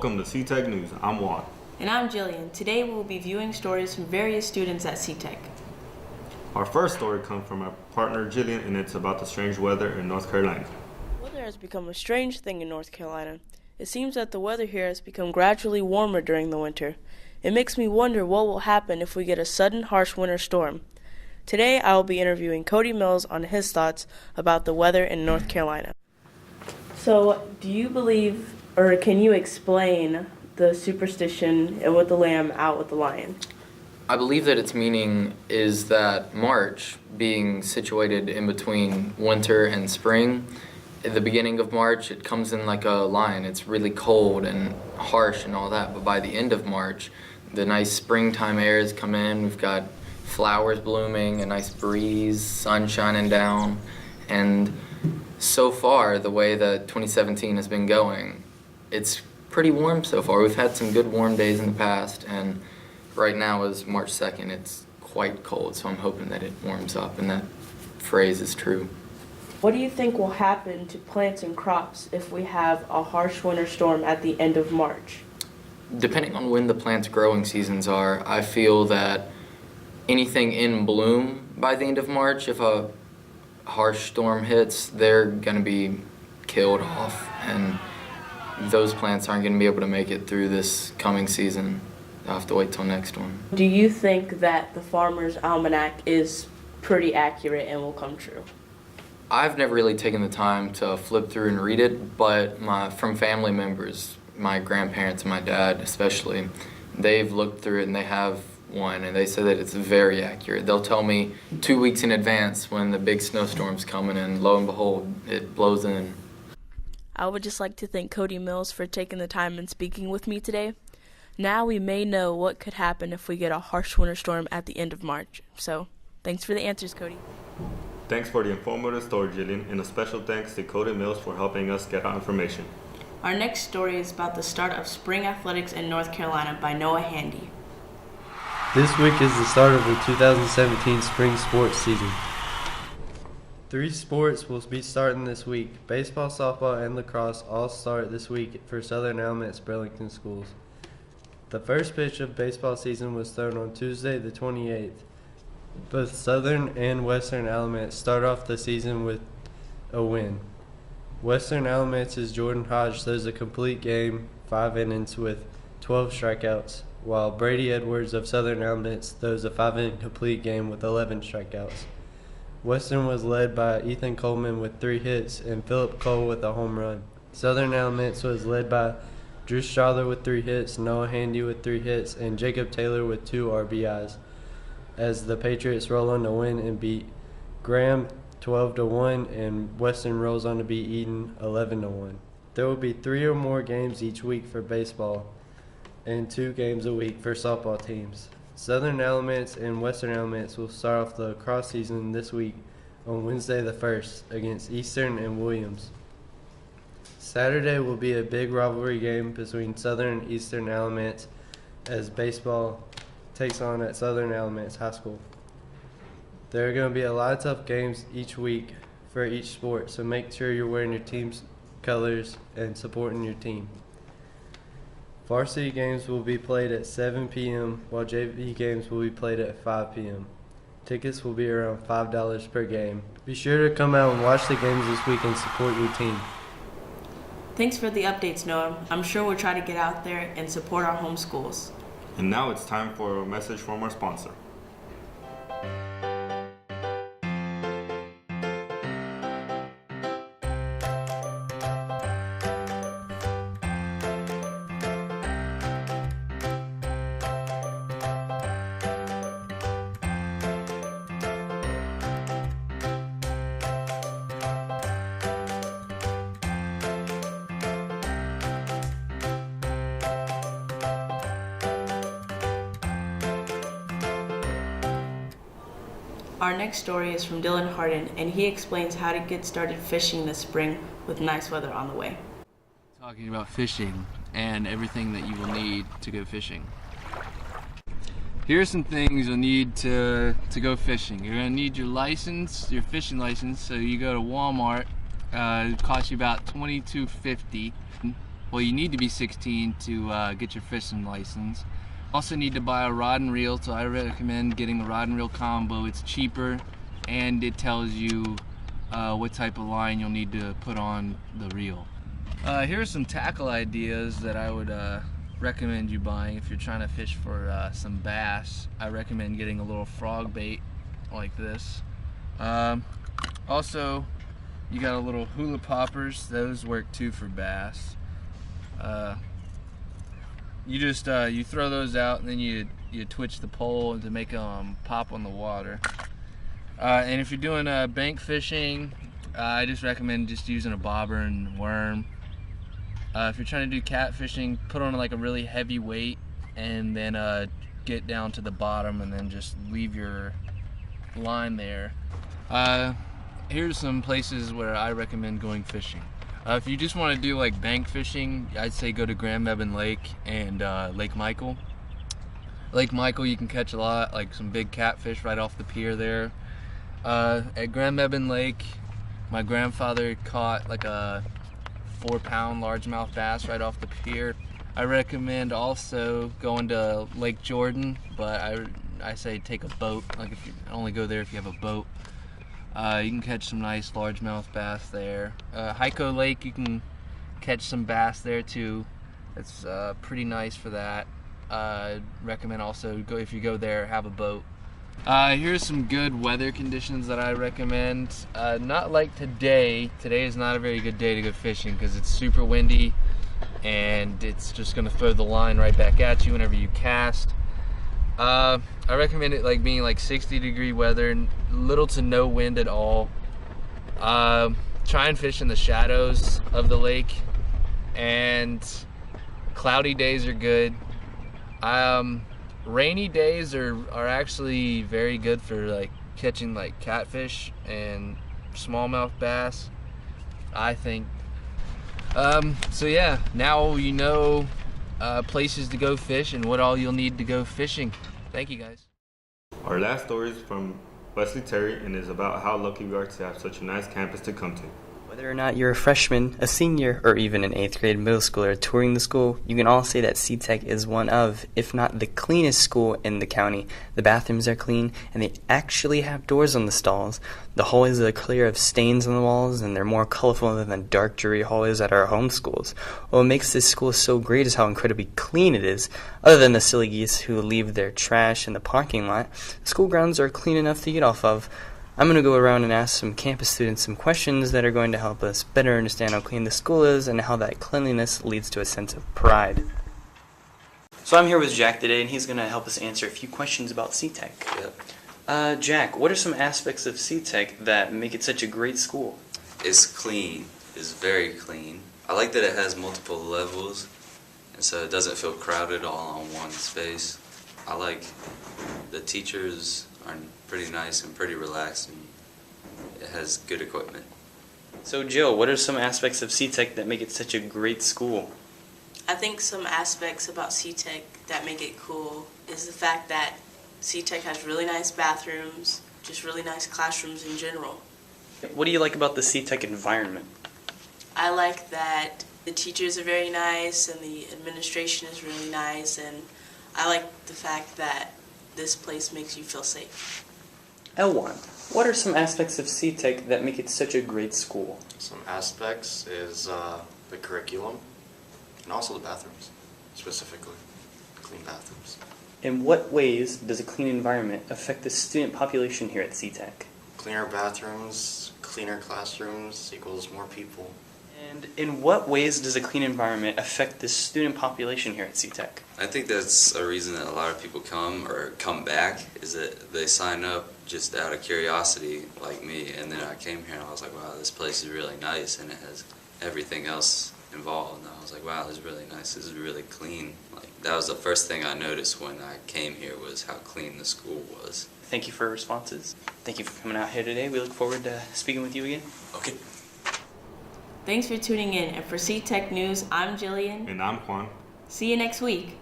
Welcome to CTech News. I'm Juan. And I'm Jillian. Today we will be viewing stories from various students at CTech. Our first story comes from our partner Jillian, and it's about the strange weather in North Carolina. Weather has become a strange thing in North Carolina. It seems that the weather here has become gradually warmer during the winter. It makes me wonder what will happen if we get a sudden harsh winter storm. Today I will be interviewing Cody Mills on his thoughts about the weather in North Carolina. So, do you believe, or can you explain the superstition in with the lamb, out with the lion? I believe that its meaning is that March, being situated in between winter and spring, at the beginning of March it comes in like a lion. It's really cold and harsh and all that, but by the end of March, the nice springtime airs come in. We've got flowers blooming, a nice breeze, sun shining down, and so far, the way that 2017 has been going, it's pretty warm so far. We've had some good warm days in the past, and right now is March 2nd. It's quite cold, so I'm hoping that it warms up and that phrase is true. What do you think will happen to plants and crops if we have a harsh winter storm at the end of March? Depending on when the plants' growing seasons are, I feel that anything in bloom by the end of March, if a harsh storm hits, they're going to be killed off, and those plants aren't going to be able to make it through this coming season. They'll have to wait till next one. Do you think that the Farmer's Almanac is pretty accurate and will come true? I've never really taken the time to flip through and read it, but from family members, my grandparents and my dad especially, they've looked through it and they have one, and they say that it's very accurate. They'll tell me 2 weeks in advance when the big snowstorm's coming, and lo and behold, it blows in. I would just like to thank Cody Mills for taking the time and speaking with me today. Now we may know what could happen if we get a harsh winter storm at the end of March. So, thanks for the answers, Cody. Thanks for the informative story, Jillian, and a special thanks to Cody Mills for helping us get our information. Our next story is about the start of spring athletics in North Carolina by Noah Handy. This week is the start of the 2017 spring sports season. 3 sports will be starting this week. Baseball, softball, and lacrosse all start this week for Southern Element's Burlington schools. The first pitch of baseball season was thrown on Tuesday the 28th. Both Southern and Western Elements start off the season with a win. Western Elements' Jordan Hodge throws a complete game, 5 innings with 12 strikeouts, while Brady Edwards of Southern Elements throws a 5-inning complete game with 11 strikeouts. Western was led by Ethan Coleman with 3 hits and Philip Cole with a home run. Southern Elements was led by Drew Strother with 3 hits, Noah Handy with 3 hits, and Jacob Taylor with 2 RBIs, as the Patriots roll on to win and beat Graham 12-1, and Western rolls on to beat Eaton 11-1. There will be 3 or more games each week for baseball and 2 games a week for softball teams. Southern Elements and Western Elements will start off the lacrosse season this week on Wednesday the 1st against Eastern and Williams. Saturday will be a big rivalry game between Southern and Eastern Elements as baseball takes on at Southern Elements High School. There are going to be a lot of tough games each week for each sport, so make sure you're wearing your team's colors and supporting your team. Varsity games will be played at 7 p.m., while JV games will be played at 5 p.m. Tickets will be around $5 per game. Be sure to come out and watch the games this week and support your team. Thanks for the updates, Noah. I'm sure we'll try to get out there and support our home schools. And now it's time for a message from our sponsor. Our next story is from Dylan Harden, and he explains how to get started fishing this spring with nice weather on the way. Talking about fishing and everything that you will need to go fishing. Here are some things you'll need to go fishing. You're going to need your license, your fishing license. So you go to Walmart. It costs you about $22.50. well, you need to be 16 to get your fishing license. Also need to buy a rod and reel, so I recommend getting the rod and reel combo. It's cheaper, and it tells you what type of line you'll need to put on the reel. Here are some tackle ideas that I would recommend you buying if you're trying to fish for some bass. I recommend getting a little frog bait like this. Also, you got a little hula poppers. Those work too for bass. You just you throw those out, and then you twitch the pole to make them pop on the water. And if you're doing bank fishing, I just recommend just using a bobber and worm. If you're trying to do catfishing, put on like a really heavy weight, and then get down to the bottom, and then just leave your line there. Here's some places where I recommend going fishing. If you just want to do like bank fishing, I'd say go to Grand Mebane Lake and Lake Michael. Lake Michael, you can catch a lot, like some big catfish right off the pier there. At Grand Mebane Lake, my grandfather caught like a 4-pound largemouth bass right off the pier. I recommend also going to Lake Jordan, but I say take a boat. Like if you only go there if you have a boat. You can catch some nice largemouth bass there. Hyco Lake, you can catch some bass there too. It's pretty nice for that. Recommend also if you go there, have a boat. Here's some good weather conditions that I recommend. Not like today. Today is not a very good day to go fishing because it's super windy and it's just gonna throw the line right back at you whenever you cast. I recommend it like being like 60-degree weather, little to no wind at all. Try and fish in the shadows of the lake, and cloudy days are good. Rainy days are actually very good for like catching like catfish and smallmouth bass, I think. So yeah, now you know places to go fish and what all you'll need to go fishing. Thank you guys. Our last story is from Wesley Terry and is about how lucky we are to have such a nice campus to come to. Whether or not you're a freshman, a senior, or even an 8th grade middle schooler touring the school, you can all say that C-Tech is one of, if not the cleanest school in the county. The bathrooms are clean, and they actually have doors on the stalls. The hallways are clear of stains on the walls, and they're more colorful than the dark, dreary hallways at our home schools. What makes this school so great is how incredibly clean it is. Other than the silly geese who leave their trash in the parking lot, the school grounds are clean enough to eat off of. I'm going to go around and ask some campus students some questions that are going to help us better understand how clean the school is and how that cleanliness leads to a sense of pride. So I'm here with Jack today, and he's going to help us answer a few questions about C-Tech. Yep. Jack, what are some aspects of C-Tech that make it such a great school? It's clean. It's very clean. I like that it has multiple levels, and so it doesn't feel crowded all on one space. I like the teachers are pretty nice and pretty relaxed, and it has good equipment. So Jill, what are some aspects of C-Tech that make it such a great school? I think some aspects about C-Tech that make it cool is the fact that C-Tech has really nice bathrooms, just really nice classrooms in general. What do you like about the C-Tech environment? I like that the teachers are very nice and the administration is really nice, and I like the fact that this place makes you feel safe. L1, what are some aspects of C-Tech that make it such a great school? Some aspects is the curriculum and also the bathrooms, specifically clean bathrooms. In what ways does a clean environment affect the student population here at C-Tech? Cleaner bathrooms, cleaner classrooms equals more people. And in what ways does a clean environment affect the student population here at C-Tech? I think that's a reason that a lot of people come back, is that they sign up just out of curiosity like me, and then I came here and I was like, wow, this place is really nice, and it has everything else involved, and I was like, wow, this is really nice, this is really clean. Like, that was the first thing I noticed when I came here, was how clean the school was. Thank you for your responses. Thank you for coming out here today. We look forward to speaking with you again. Okay. Thanks for tuning in, and for C-Tech News, I'm Jillian. And I'm Juan. See you next week.